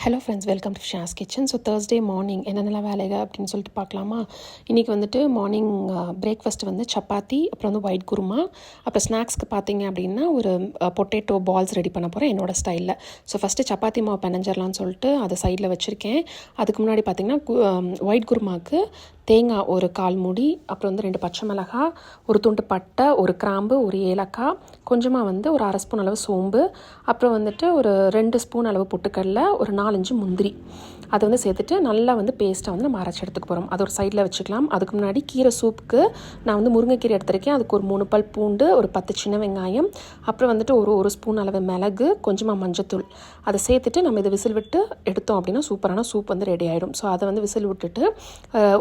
Hello friends, welcome to Sha's kitchen. So Thursday morning என்னென்னலாம் வேலைகள் அப்படின்னு சொல்லிட்டு பார்க்கலாமா? இன்றைக்கி வந்துட்டு மார்னிங் பிரேக்ஃபாஸ்ட் வந்து சப்பாத்தி, அப்புறம் வந்து ஒயிட் குருமா, அப்புறம் ஸ்நாக்ஸ்க்கு பார்த்தீங்க அப்படின்னா ஒரு பொட்டேட்டோ பால்ஸ் ரெடி பண்ண போகிறேன் என்னோடய ஸ்டைலில். ஸோ ஃபஸ்ட்டு சப்பாத்தி மாவு பிணைஞ்சிடலான்னு சொல்லிட்டு அதை சைடில் வச்சுருக்கேன். அதுக்கு முன்னாடி பார்த்திங்கன்னா ஒயிட் குருமாவுக்கு தேங்காய் ஒரு 1/4 மூடி, அப்புறம் வந்து 2 பச்சை மிளகாய், ஒரு துண்டு பட்டை, ஒரு கிராம்பு, ஒரு ஏலக்காய், கொஞ்சமாக வந்து ஒரு 1/2 ஸ்பூன் அளவு சோம்பு, அப்புறம் வந்துட்டு ஒரு 2 ஸ்பூன் அளவு பொட்டுக்கடலை, ஒரு 4-5 முந்திரி, அதை வந்து சேர்த்துட்டு நல்லா வந்து பேஸ்ட்டாக வந்து நம்ம அரைச்சி எடுத்துக்க போகிறோம். அது ஒரு சைடில் வச்சுக்கலாம். அதுக்கு முன்னாடி கீரை சூப்புக்கு நான் வந்து முருங்கைக்கீரை எடுத்திருக்கேன். அதுக்கு ஒரு 3 பல் பூண்டு, ஒரு 10 சின்ன வெங்காயம், அப்புறம் வந்துட்டு ஒரு ஸ்பூன் அளவு மிளகு, கொஞ்சமாக மஞ்சத்தூள், அதை சேர்த்துட்டு நம்ம இதை விசில் விட்டு எடுத்தோம் அப்படின்னா சூப்பரான சூப் வந்து ரெடி ஆகிடும். ஸோ அதை வந்து விசில் விட்டுட்டு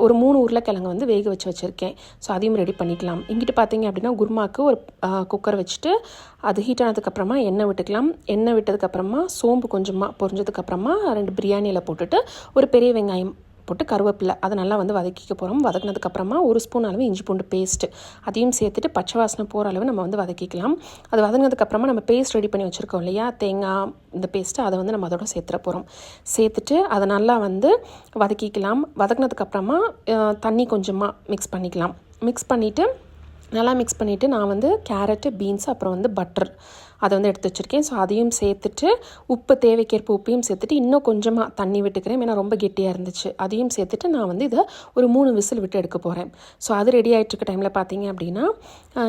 ஒரு 3 உருளைக்கிழங்கு வந்து வேக வச்சுருக்கேன். ஸோ அதையும் ரெடி பண்ணிக்கலாம். இங்கிட்டு பார்த்தீங்க அப்படின்னா குருமாவுக்கு ஒரு குக்கர் வச்சுட்டு அது ஹீட் ஆனதுக்கப்புறமா எண்ணெய் விட்டுக்கலாம். எண்ணெய் விட்டதுக்கப்புறமா சோம்பு கொஞ்சமாக பொரிஞ்சதுக்கப்புறமா 2 பிரியாணி இலை போட்டுட்டு ஒரு பெரிய வெங்காயம் போட்டு கருவேப்பிலை அதை நல்லா வந்து வதக்கிக்க போகிறோம். வதக்கினதுக்கப்புறமா 1 ஸ்பூன் அளவு இஞ்சி பூண்டு பேஸ்ட்டு அதையும் சேர்த்துட்டு பச்சை வாசனை போகிற அளவு நம்ம வந்து வதக்கிக்கலாம். அது வதங்கினதுக்கப்புறமா நம்ம பேஸ்ட் ரெடி பண்ணி வச்சுருக்கோம் இல்லையா, தேங்காய் இந்த பேஸ்ட்டு, அதை வந்து நம்ம அதோட சேர்த்துற போகிறோம். சேர்த்துட்டு அதை நல்லா வந்து வதக்கிக்கலாம். வதக்கினதுக்கப்புறமா தண்ணி கொஞ்சமாக மிக்ஸ் பண்ணிக்கலாம். மிக்ஸ் பண்ணிவிட்டு நான் வந்து கேரட்டு, பீன்ஸு, அப்புறம் வந்து பட்டர் அதை வந்து எடுத்து வச்சுருக்கேன். ஸோ அதையும் சேர்த்துட்டு உப்பு தேவைக்கேற்ப உப்பையும் சேர்த்துட்டு இன்னும் கொஞ்சமாக தண்ணி விட்டுக்கிறேன், ஏன்னா ரொம்ப கெட்டியாக இருந்துச்சு. அதையும் சேர்த்துட்டு நான் வந்து இதை ஒரு 3 விசில் விட்டு எடுக்க போகிறேன். ஸோ அது ரெடி ஆகிட்டுருக்க டைமில் பார்த்தீங்க அப்படின்னா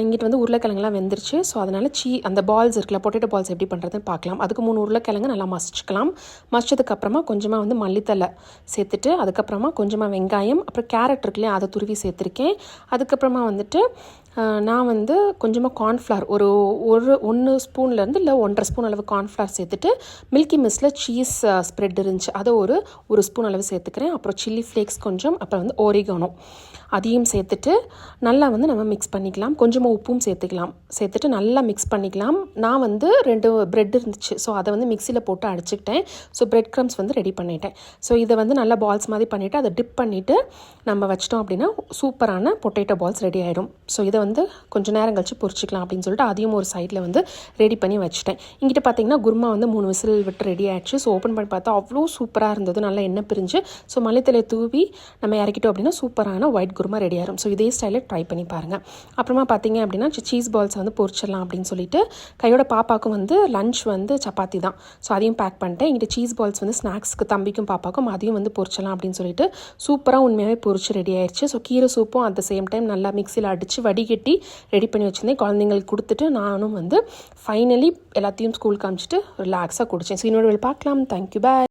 இங்கிட்டு வந்து உருளைக்கிழங்குலாம் வெந்துருச்சு. ஸோ அதனால் அந்த பால்ஸ் இருக்குல்ல, பொட்டேட்டோ பால்ஸ் எப்படி பண்ணுறதுன்னு பார்க்கலாம். அதுக்கு 3 உருளைக்கிழங்கு நல்லா மசிச்சுக்கலாம். மசிச்சதுக்கப்புறமா கொஞ்சமாக வந்து மல்லித்தலை சேர்த்துட்டு, அதுக்கப்புறமா கொஞ்சமாக வெங்காயம், அப்புறம் கேரட் இருக்குல்லையா, அதை துருவி சேர்த்துருக்கேன். அதுக்கப்புறமா வந்துட்டு நான் வந்து கொஞ்சமாக கார்ன்ஃப்ளவர் ஒரு 1 ஸ்பூன்லேருந்து இல்லை 1.5 ஸ்பூன் அளவு கார்ன்ஃப்ளவர் சேர்த்துட்டு மில்கி மிஸ்டில் சீஸ் ஸ்ப்ரெட் இருந்துச்சு, அதை ஒரு ஸ்பூன் அளவு சேர்த்துக்கிறேன். அப்புறம் சில்லி ஃப்ளேக்ஸ் கொஞ்சம், அப்புறம் வந்து ஓரிகானோ அதையும் சேர்த்துட்டு நல்லா வந்து நம்ம மிக்ஸ் பண்ணிக்கலாம். கொஞ்சமாக உப்பும் சேர்த்துட்டு நல்லா மிக்ஸ் பண்ணிக்கலாம். நான் வந்து 2 பிரெட் இருந்துச்சு, ஸோ அதை வந்து மிக்சியில் போட்டு அடிச்சுக்கிட்டேன். ஸோ பிரெட் க்ரம்ஸ் வந்து ரெடி பண்ணிட்டேன். ஸோ இதை வந்து நல்லா பால்ஸ் மாதிரி பண்ணிவிட்டு அதை டிப் பண்ணிவிட்டு நம்ம வச்சிட்டோம் அப்படின்னா சூப்பரான பொட்டேட்டோ பால்ஸ் ரெடி ஆகிடும். ஸோ இதை வந்து கொஞ்சம் நேரம் கழிச்சு பொரிச்சிக்கலாம் அப்படின்னு சொல்லிட்டு அதையும் ஒரு சைடில் வந்து ரெடி பண்ணி வச்சுட்டேன். இங்கிட்ட பார்த்தீங்கன்னா குருமா வந்து 3 விசில் விட்டு ரெடி ஆகிடுச்சு. ஸோ ஓப்பன் பண்ணி பார்த்தா அவ்வளோ சூப்பராக இருந்தது, நல்லா எண்ணெய் பிரிஞ்சு. ஸோ மல்லித்தலை தூவி நம்ம இறக்கிட்டோம் அப்படின்னா சூப்பரான ஒயிட் குருமா ரெடி ஆகிடும். ஸோ இதே ஸ்டைலில் ட்ரை பண்ணி பாருங்கள். அப்புறமா பார்த்தீங்க அப்படின்னா சீஸ் பால்ஸ் வந்து பொரிச்சிடலாம் அப்படின்னு சொல்லிட்டு கையோட பாப்பாவுக்கும் வந்து லஞ்ச் வந்து சப்பாத்தி தான். ஸோ அதையும் பேக் பண்ணிட்டேன். இங்கிட்ட சீஸ் பால்ஸ் வந்து ஸ்நாக்ஸ்க்கு தம்பிக்கும் பாப்பாக்கும் அதையும் வந்து பொரிச்சலாம் அப்படின்னு சொல்லிட்டு சூப்பராக உண்மையாகவே பொரிச்சு ரெடி ஆயிடுச்சு. ஸோ கீரை சூப்பும் அட் த சேம் டைம் நல்லா மிக்சியில் அடித்து வடிகட்டி ரெடி பண்ணி வச்சுருந்தேன். குழந்தைங்களுக்கு கொடுத்துட்டு நானும் வந்து ஃபைனலி எல்லாத்தையும் ஸ்கூலுக்கு அனுப்பிச்சிட்டு ரிலாக்ஸாக குடித்தேன். ஸோ இன்னொரு பார்க்கலாம். தேங்க்யூ, பாய்.